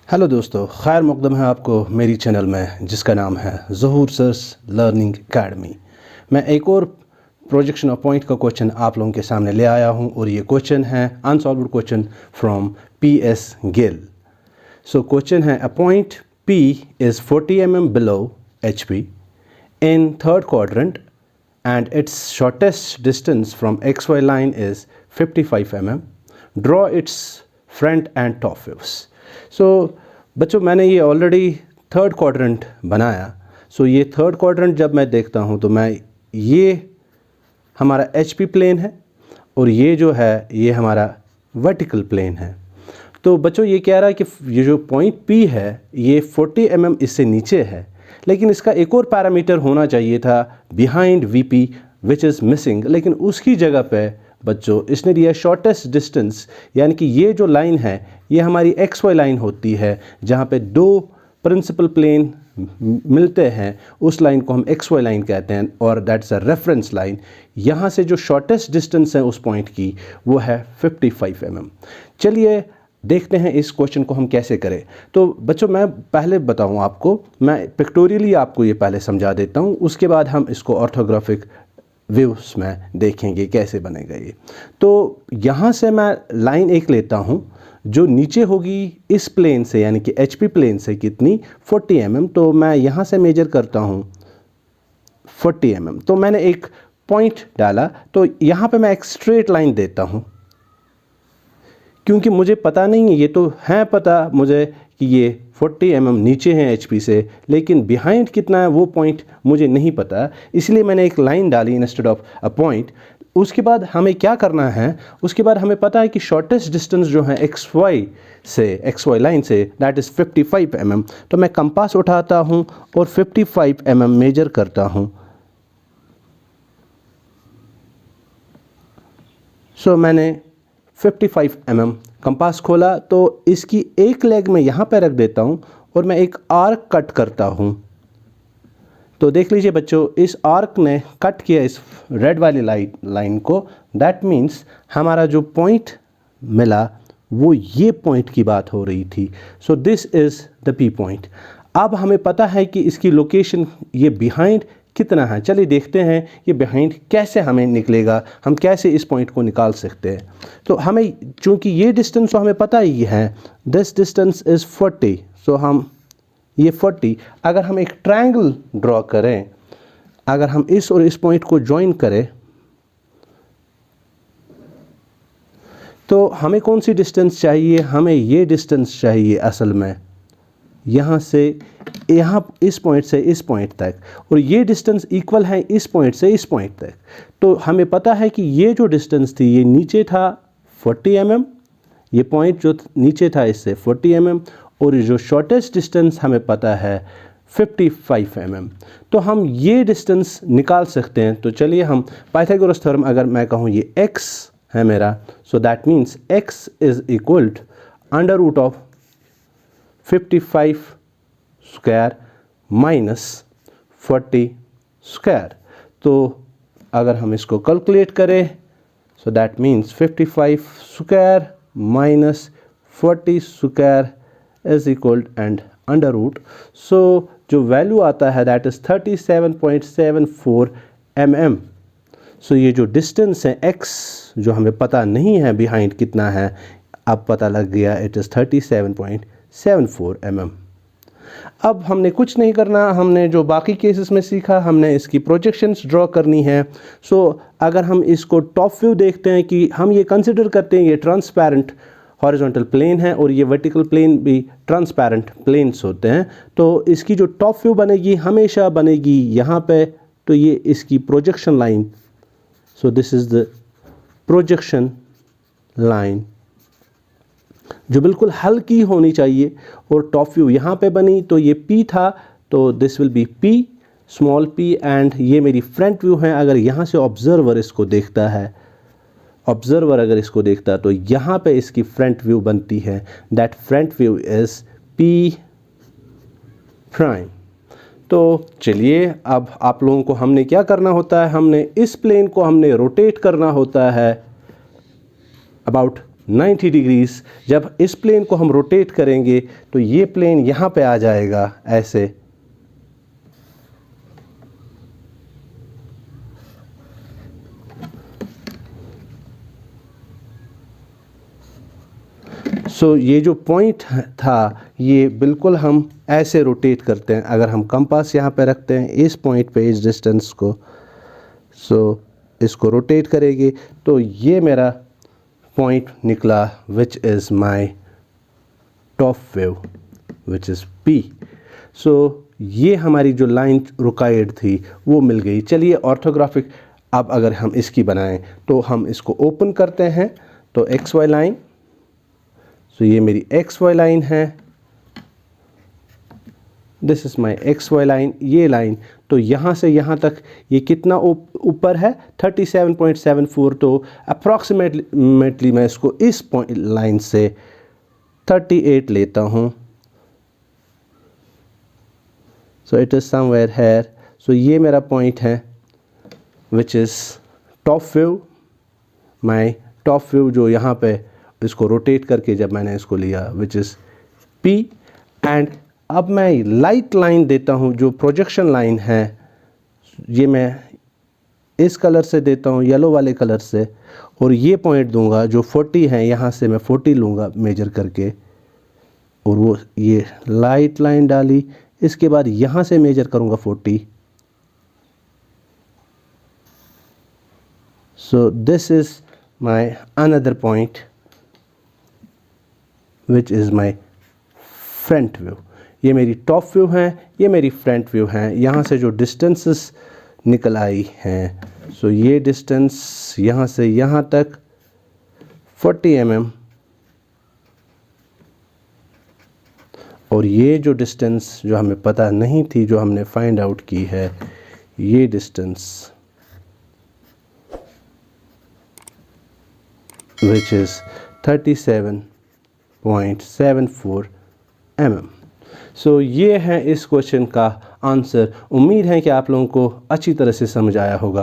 Hello दोस्तों, खैर मकदम है आपको मेरी चैनल में जिसका नाम है ज़हूर सर्स लर्निंग एकेडमी। मैं एक और प्रोजेक्शन ऑफ पॉइंट का क्वेश्चन आप लोगों के सामने ले आया हूं और ये क्वेश्चन है unsolved question from PS Gill. So question है, a point P is 40 mm below HP in third quadrant and its shortest distance from XY line is 55 mm. Draw its front and top views. सो बच्चों, मैंने ये already third quadrant बनाया। सो ये third quadrant जब मैं देखता हूँ तो मैं ये हमारा HP प्लेन है और ये जो है ये हमारा वर्टिकल प्लेन है। तो बच्चों ये कह रहा है कि ये जो पॉइंट P है ये 40 mm इससे नीचे है, लेकिन इसका एक और पैरामीटर होना चाहिए था behind VP which is missing. लेकिन उसकी जगह पे बच्चों इसने दिया शॉर्टेस्ट डिस्टेंस, यानी कि ये जो लाइन है ये हमारी XY लाइन होती है जहाँ पे दो प्रिंसिपल प्लेन मिलते हैं, उस लाइन को हम XY लाइन कहते हैं और दैट्स अ रेफरेंस लाइन। यहाँ से जो शॉर्टेस्ट डिस्टेंस है उस पॉइंट की वो है 55 mm। चलिए देखते हैं इस क्वेश्चन को हम कैसे करें। तो बच्चों मैं पहले बताऊँ आपको, मैं पिक्टोरियली आपको ये पहले समझा देता हूँ, उसके बाद हम इसको ऑर्थोग्राफिक व्यूज़ में देखेंगे कैसे बनेगा ये। तो यहाँ से मैं लाइन एक लेता हूँ जो नीचे होगी इस प्लेन से, यानी कि HP प्लेन से कितनी 40 mm। तो मैं यहाँ से मेजर करता हूँ 40 mm। तो मैंने एक पॉइंट डाला, तो यहाँ पे मैं एक स्ट्रेट लाइन देता हूँ क्योंकि मुझे पता नहीं है, ये तो है पता मुझे कि ये 40 mm नीचे हैं HP से, लेकिन बिहाइंड कितना है वो पॉइंट मुझे नहीं पता, इसलिए मैंने एक लाइन डाली इंस्टेड ऑफ अ पॉइंट। उसके बाद हमें क्या करना है, उसके बाद हमें पता है कि शॉर्टेस्ट डिस्टेंस जो है XY line say that is 55 mm। तो मैं कंपास उठाता हूँ और 55 mm मेजर करता हूँ। सो मैंने 55 mm कंपास खोला, तो इसकी एक लेग में यहाँ पर रख देता हूँ और मैं एक आर्क कट करता हूँ। तो देख लीजिए बच्चों, इस आर्क ने कट किया इस रेड वाली लाइन को। दैट मीन्स हमारा जो पॉइंट मिला वो ये पॉइंट की बात हो रही थी। So this is the P point. अब हमें पता है कि इसकी लोकेशन ये बिहाइंड कितना है। चलिए देखते हैं ये बिहाइंड कैसे हमें निकलेगा, हम कैसे इस पॉइंट को निकाल सकते हैं। तो हमें चूँकि ये डिस्टेंस तो हमें पता ही है, दिस डिस्टेंस इज़ 40। सो हम ये 40, अगर हम एक ट्रायंगल ड्रॉ करें, अगर हम इस और इस पॉइंट को ज्वाइन करें तो हमें कौन सी डिस्टेंस चाहिए, हमें ये डिस्टेंस चाहिए असल में, यहाँ से यहाँ इस पॉइंट से इस पॉइंट तक, और ये डिस्टेंस इक्वल है इस पॉइंट से इस पॉइंट तक। तो हमें पता है कि ये जो डिस्टेंस थी ये नीचे था 40 mm, ये पॉइंट जो नीचे था इससे 40 mm, और जो शॉर्टेस्ट डिस्टेंस हमें पता है 55 mm। तो हम ये डिस्टेंस निकाल सकते हैं। तो चलिए हम पाइथागोरस थ्योरम, अगर मैं कहूँ ये x है मेरा, so that means x is equal to under root of 55 square minus 40 square. तो अगर हम इसको कैलकुलेट करें, so that means 55 square minus 40 square is equal and under root. सो जो वैल्यू आता है दैट इज़ 37.74 mm। सो ये जो डिस्टेंस है x जो हमें पता नहीं है बिहाइंड कितना है, अब पता लग गया, इट इज़ 37.74 mm। अब हमने कुछ नहीं करना, हमने जो बाकी केसेस में सीखा, हमने इसकी प्रोजेक्शंस ड्रॉ करनी है। सो अगर हम इसको टॉप व्यू देखते हैं कि हम ये कंसिडर करते हैं ये ट्रांसपेरेंट हॉरिजॉन्टल प्लेन है और ये वर्टिकल प्लेन भी ट्रांसपेरेंट प्लेन्स होते हैं, तो इसकी जो टॉप व्यू बनेगी हमेशा बनेगी यहाँ पे। तो ये इसकी projection line, so this is the projection line जो बिल्कुल हल्की होनी चाहिए, और टॉप व्यू यहाँ पे बनी तो ये P था, तो this will be P small p, and ये मेरी फ्रंट व्यू है। अगर यहाँ से ऑब्जर्वर इसको देखता है, ऑब्जर्वर अगर इसको देखता है तो यहाँ पे इसकी फ्रंट व्यू बनती है, that front view is P prime. तो चलिए अब आप लोगों को हमने क्या करना होता है, हमने इस प्लेन को हमने रोटेट करना होता है अबाउट 90 डिग्रीज। जब इस प्लेन को हम रोटेट करेंगे तो ये प्लेन यहाँ पे आ जाएगा ऐसे। ये जो पॉइंट था ये बिल्कुल हम ऐसे रोटेट करते हैं। अगर हम कंपास यहाँ पे रखते हैं इस पॉइंट पे इस डिस्टेंस को, इसको रोटेट करेंगे तो ये मेरा पॉइंट निकला which is my top view which is P। ये हमारी जो लाइन रिक्वायर्ड थी वो मिल गई। चलिए ऑर्थोग्राफिक अब अगर हम इसकी बनाएं तो हम इसको ओपन करते हैं तो XY लाइन, ये मेरी XY लाइन है, this is my XY line, ये लाइन। तो यहाँ से यहाँ तक ये कितना ऊपर है 37.74। तो अप्रॉक्सीमेटली मैं इसको इस पॉइंट लाइन से 38 लेता हूँ। It is somewhere here. ये मेरा पॉइंट है which is top view, my top view जो यहाँ पे इसको रोटेट करके जब मैंने इसको लिया विच इज़ P। एंड अब मैं लाइट लाइन देता हूँ जो प्रोजेक्शन लाइन है, ये मैं इस कलर से देता हूँ, येलो वाले कलर से, और ये पॉइंट दूंगा जो 40 है, यहाँ से मैं 40 लूँगा मेजर करके, और वो ये लाइट लाइन डाली। इसके बाद यहाँ से मेजर करूँगा 40। This is my another point which is my front view. ये मेरी टॉप व्यू है, ये मेरी फ्रंट व्यू है। यहाँ से जो डिस्टेंसेस निकल आई हैं, ये डिस्टेंस यहाँ से यहाँ तक 40 mm, और ये जो डिस्टेंस जो हमें पता नहीं थी जो हमने फाइंड आउट की है, ये डिस्टेंस विच इज़ 37.74 mm। ये है इस क्वेश्चन का आंसर। उम्मीद है कि आप लोगों को अच्छी तरह से समझ आया होगा।